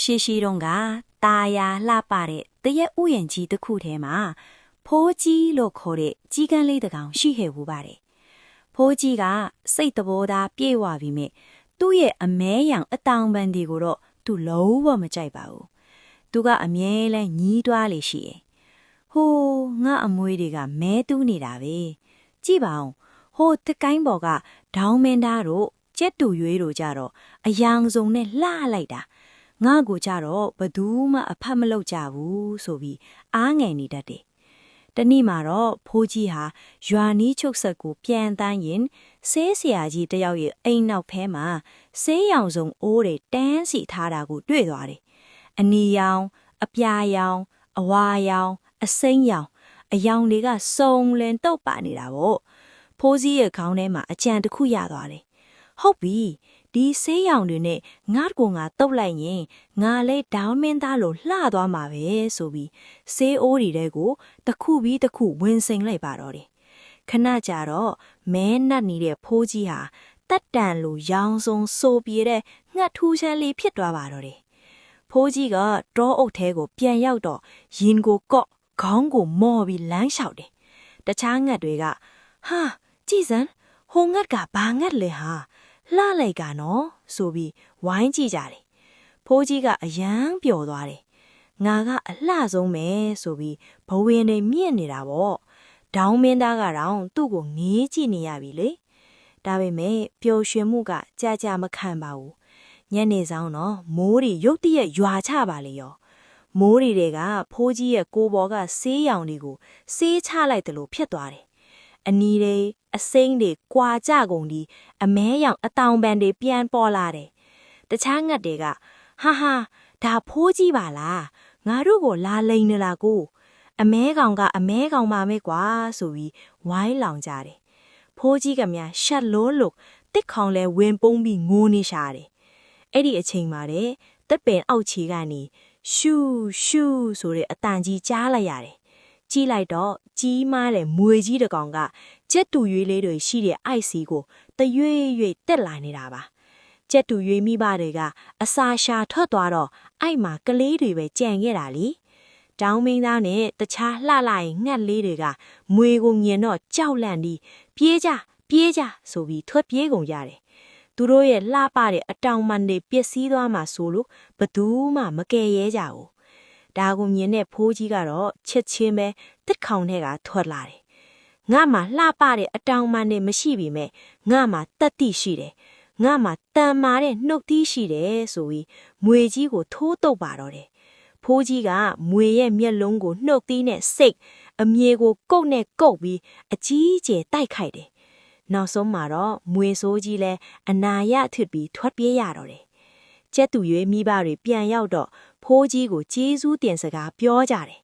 ရှေးတုန်းကตาယာလှပတဲ့တရက်ဥယျာဉ်ကြီးတစ်ခုထဲမှာဖိုးကြီးလို့ခေါ်တဲ့ကြီးကန်းလေးတစ်ကောင်ရှိခဲ့ဘူးပါတယ်။ဖိုးကြီးကစိတ်သဘောထားပြေဝပြီးမြဲသူ့ရဲ့အမဲရောင်အတောင်ပံတွေကိုတော့သူလုံးဝမကြိုက်ပါဘူး။သူကအမြဲတမ်းညီးတွားလေရှိရဲ့။ဟိုးငါအမွေတွေကမဲတူးနေတာပဲ။ကြည့်ပါဦး။ဟိုတကိုင်းပေါ်ကဒေါင်းမင်းသားတို့ကျက်တူရွေးတို့ကြတော့အယောင်စုံနဲ့လှလိုက်တာငါကိုကြတော့ဘသူမှအဖတ်မလုပ်ကြဘူးဆိုပြီးအားငယ်နေတတ်တယ်။တနေ့မှာတော့ဖိုးကြီးဟာရွာနီးချုပ်ဆက်ကိုပြန်တန်းရင်ဆေးဆရာကြီးတယောက်ရဲ့အိမ်နောက်ဖဲမှာဆေးရောင်စုံအိုးတွေတန်းစီထားတာကိုတွေ့သွားတယ်။အနီရောင်အပြာရောင်အဝါရောင်အစိမ်းရောင်အယောင်တွေကစုံလင်တုပ်ပါနေတာပေါ့။ဖိုးကြီးရဲ့ခေါင်းထဲမှာအကြံတစ်ခုရသွားတယ်။ဟုတ်ပြီဒီဆေးရောင်တွေနဲ့ငါ့ကိုငါတုပ်လိုက်ရင်ငါလဲဒေါင်းမင်းသားလိုလှသွားမှာပဲဆိုပြီးဆေးအိုးတွေကိုတစ်ခုပြီးတစ်ခုဝင်စိန်လိုက်ပါတော့တယ်ခဏကြာတော့မဲနတ်နေတဲ့ဖိုးကြီးဟာတက်တန်လိုရောင်စုံဆိုပြေတဲ့ငှက်ထူးချမ်းလေးဖြစ်သွားပါတော့တယ်ဖိုးကြီးကတောအုပ်ထဲကိုပြန်ရောက်တော့ရင်ကိုကော့ခေါင်းကိုမော်ပြီးလမ်းလျှောက်တယ်တခြားငှက်တွေကဟာကြည်စမ်းဟိုငှက်ကဘာငှက်လဲဟာလှလိုက်ကနော်ဆိုပြီးဝိုင်းကြည့်ကြတယ်ဖိုးကြီးကအယမ်းပျော်သွားတယ်ငါကအလှဆုံးပဲဆိုပြီးဘဝင်တွေမြင့်နေတာပေါ့ဒေါင်းမင်းသားကတော့သူ့ကိုငေးကြည့်နေရပြီလေဒါပေမဲ့ပျော်ရွှင်မှုကကြာမခံပါဘူးညနေဆောင်တော့မိုးတွေရုတ်တရက်ရွာချပါလေရောမိုးတွေကဖိုးကြီးရဲ့ကိုယ်ပေါ်ကဆေးရောင်တွေကိုဆေးချလိုက်တယ်လို့ဖြစ်သွားတယ်အနီတွေအစိမ့်တွေကွာကြကုန်ဒီအမဲရောင်အတောင်ပံတွေပြန်ပေါ်လာတယ်တခြားငှက်တွေကဟာဒါဖိုးကြီးပါလားငါတို့ကိုလာလိန်နေလားကိုအမဲကောင်ကအမဲကောင်ပါမဲကွာဆိုပြီးဝိုင်းလောင်ကြတယ်ဖိုးကြီးကများရှက်လို့တစ်ခေါင်လဲဝင်ပုန်းပြီးငိုနေရှာတယ်အဲ့ဒီအချိန်မှာတဲ့တက်ပင်အောက်ခြေကနေရှူဆိုတဲ့အတန်ကြီးကြားလိုက်ရတယ်ကြည့်လိုက်တော့ကြီးမားတဲ့မွေကြီးတစ်ကောင်ကကြက်တူရွေးလေးတွေရှိတဲ့အိုက်စီကိုတရွေ့တက်လာနေတာပါကြက်တူရွေးမိဘတွေကအစာရှာထွက်သွားတော့အိုက်မှာကလေးတွေပဲကြံခဲ့တာလေတောင်းမင်းသားနဲ့တခြားလှလိုက်ငှက်လေးတွေကမွေကိုမြင်တော့ကြောက်လန့်ပြီးပြေးကြဆိုပြီးထွက်ပြေးကုန်ကြတယ်သူတို့ရဲ့လှပတဲ့အတောင်ပံတွေပျက်စီးသွားမှဆိုလို့ဘသူမှမကယ်ရဲကြဘူးဒါကိုမြင်တဲ့ဖိုးကြီးကတော့ချက်ချင်းပဲတစ်ခေါင်ထဲကထွက်လာတယ်ငါမှလှပတဲ့အတောင်ပံတွေမရှိပြီမဲ့ငါမှတတ်သိရှိတယ်ငါမှတန်မာတဲ့နှုတ်သီးရှိတယ်ဆိုပြီးမွေကြီးကိုထိုးတုပ်ပါတော့တယ်ဖိုးကြီးကမွေရဲ့မျက်လုံးကိုနှုတ်သီးနဲ့စိတ်အမြေကိုကုတ်နဲ့ကုတ်ပြီးအကြီးကျယ်တိုက်ခိုက်တယ်နောက်ဆုံးမှာတော့မွေဆိုးကြီးလဲအနာရထစ်ပြီးထွက်ပြေးရတော့တယ်ကျက်သူရွေးမိဘတွေပြန်ရောက်တော့ဖိုးကြီးကိုကျေးဇူးတင်စကားပြောကြတယ်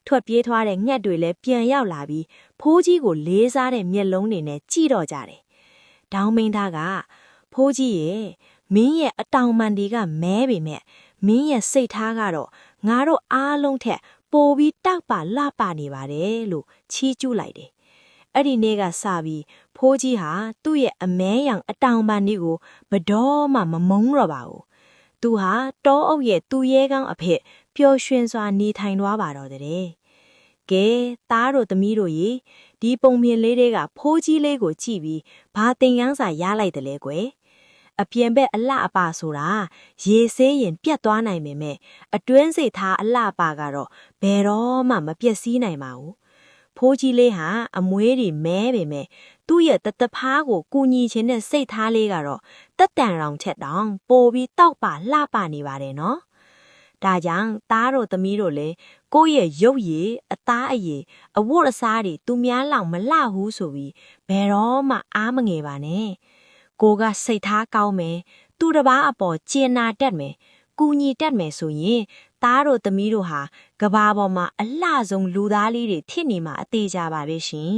ထွက်ပြေးသွားတဲ့ငှက်တွေလည်းပြန်ရောက်လာပြီးဖိုးကြီးကိုလေးစားတဲ့မျက်လုံးတွေနဲ့ကြည့်တော့ကြတယ်ဒေါင်းမင်းသားကဖိုးကြီးရဲ့မင်းရဲ့အတောင်ပံတွေကမဲပေမဲ့မင်းရဲ့စိတ်ထားကတော့ငါတို့အားလုံးထက်ပိုပြီးတောက်ပါလှပနေပါတယ်လို့ချီးကျူးလိုက်တယ်အဲ့ဒီနေ့ကစပြီးဖိုးကြီးဟာသူ့ရဲ့အမဲရောင်အတောင်ပံတွေကိုဘတော်မှမမုန်းတော့ပါဘူးသူဟာတောအုပ်ရဲ့သူရဲကောင်းအဖြစ်ပျော်ရွှင်စွာနေထိုင်သွားပါတော့တဲ့ကဲသားတို့သမီးတို့ရေဒီပုံပြင်လေးတွေကဖိုးကြီးလေးကိုကြည့်ပြီးဘာသင်ခန်းစာရလိုက်တယ်လဲကွယ်အပြင်ဘက်အလှအပဆိုတာရေဆေးရင်ပြတ်သွားနိုင်ပေမဲ့အတွင်းစိတ်ထားအလှပကတော့ဘယ်တော့မှမပျက်စီးနိုင်ပါဘူးဖိုးကြီးလေးဟာအမွေးတွေမဲပေမဲ့သူ့ရဲ့တဖားကိုကူညီခြင်းနဲ့စိတ်ထားလေးကတော့တက်တန်ရောင်ချက်တောင်ပိုပြီးတောက်ပါလှပနေပါတယ်နော်ဒါကြောင့်သားတို့သမီးတို့လည်းကိုယ့်ရဲ့ရုပ်ရည်အသားအရည်အဝတ်အစားတွေသူများလောက်မလှဘူးဆိုပြီးဘယ်တော့မှအားမငယ်ပါနဲ့ကိုကစိတ်ထားကောင်းမယ်သူတစ်ပါးအပေါ်ကျင်နာတတ်မယ်ကူညီတတ်မယ်ဆိုရင်သားတို့သမီးတို့ဟာကဘာပေါ်မှာအလှဆုံးလူသားလေးတွေဖြစ်နေမှာအသေးကြပါပဲရှင်